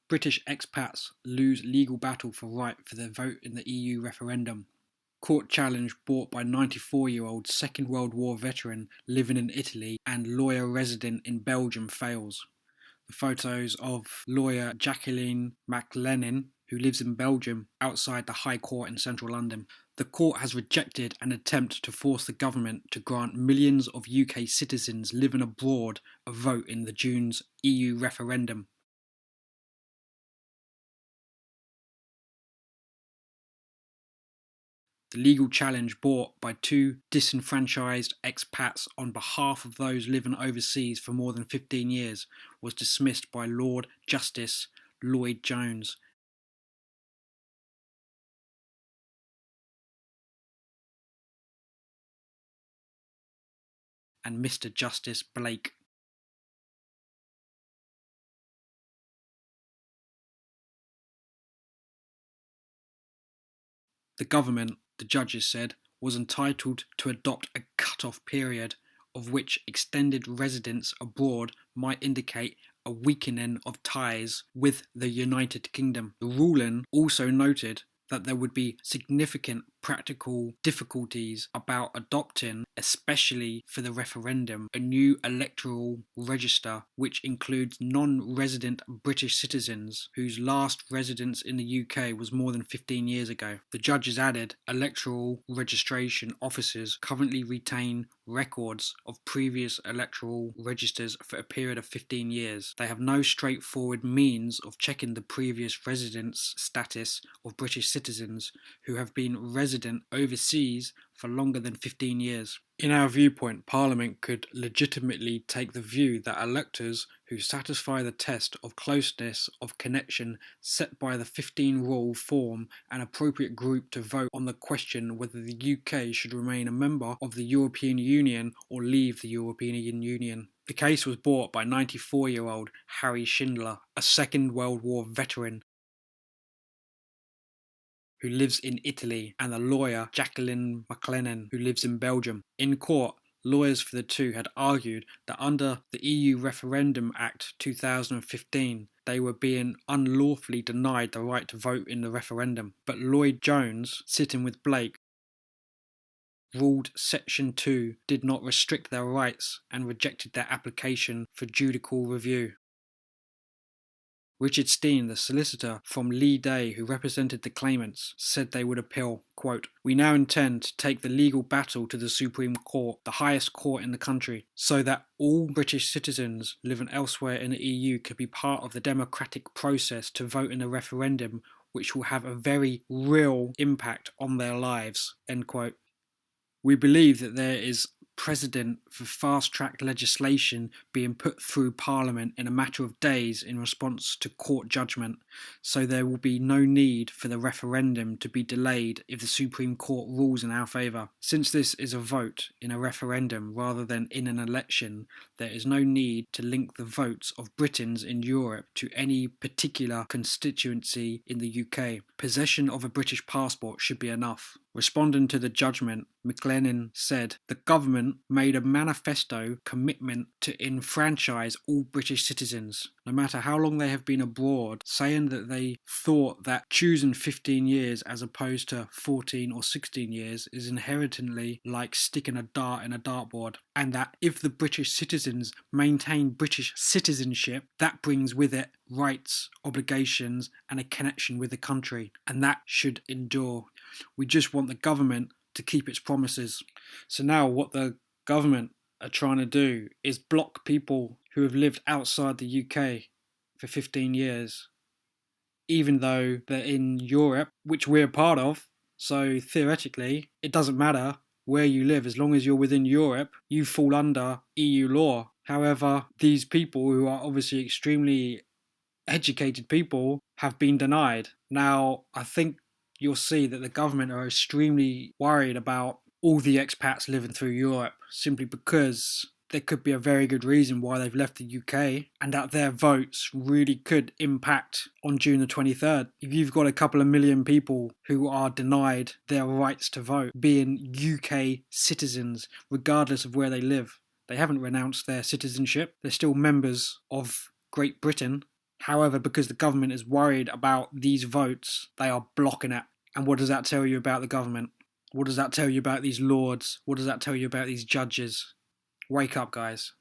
British expats lose legal battle for right for their vote in the EU referendum. Court challenge brought by 94-year-old Second World War veteran living in Italy and lawyer resident in Belgium fails. The photos of lawyer Jacqueline McLennan, who lives in Belgium, outside the High Court in central London. The court has rejected an attempt to force the government to grant millions of UK citizens living abroad a vote in the June's EU referendum. The legal challenge brought by two disenfranchised expats on behalf of those living overseas for more than 15 years was dismissed by Lord Justice Lloyd Jones. And Mr. Justice Blake. The government, the judges said, was entitled to adopt a cut-off period of which extended residence abroad might indicate a weakening of ties with the United Kingdom. The ruling also noted that there would be significant practical difficulties about adopting, especially for the referendum, a new electoral register which includes non-resident British citizens whose last residence in the UK was more than 15 years ago. The judges added, electoral registration officers currently retain records of previous electoral registers for a period of 15 years. They have no straightforward means of checking the previous residence status of British citizens who have been resident overseas for longer than 15 years. In our viewpoint, Parliament could legitimately take the view that electors who satisfy the test of closeness of connection set by the 15 rule form an appropriate group to vote on the question whether the UK should remain a member of the European Union or leave the European Union. The case was brought by 94-year-old Harry Schindler, a Second World War veteran who lives in Italy, and the lawyer Jacqueline McLennan, who lives in Belgium. In court, lawyers for the two had argued that under the EU Referendum Act 2015, they were being unlawfully denied the right to vote in the referendum. But Lloyd Jones, sitting with Blake, ruled Section 2 did not restrict their rights and rejected their application for judicial review. Richard Steen, the solicitor from Lee Day who represented the claimants, said they would appeal. Quote, "We now intend to take the legal battle to the Supreme Court, the highest court in the country, so that all British citizens living elsewhere in the EU can be part of the democratic process to vote in a referendum which will have a very real impact on their lives." End quote. We believe that there is precedent for fast-track legislation being put through Parliament in a matter of days in response to court judgment, so there will be no need for the referendum to be delayed if the Supreme Court rules in our favour. Since this is a vote in a referendum rather than in an election, there is no need to link the votes of Britons in Europe to any particular constituency in the UK. Possession of a British passport should be enough. Responding to the judgment, McLennan said, "The government made a manifesto commitment to enfranchise all British citizens, no matter how long they have been abroad, saying that they thought that choosing 15 years as opposed to 14 or 16 years is inherently like sticking a dart in a dartboard, and that if the British citizens maintain British citizenship, that brings with it rights, obligations, and a connection with the country, and that should endure. We just want the government to keep its promises." So now what the government are trying to do is block people who have lived outside the UK for 15 years, even though they're in Europe, which we're part of. So theoretically, it doesn't matter where you live, as long as you're within Europe, you fall under EU law. However, these people, who are obviously extremely educated people, have been denied. Now, I think you'll see that the government are extremely worried about all the expats living through Europe, simply because there could be a very good reason why they've left the UK, and that their votes really could impact on June the 23rd. If you've got a couple of million people who are denied their rights to vote, being UK citizens, regardless of where they live, they haven't renounced their citizenship, they're still members of Great Britain. However, because the government is worried about these votes, they are blocking it. And what does that tell you about the government? What does that tell you about these lords? What does that tell you about these judges? Wake up, guys.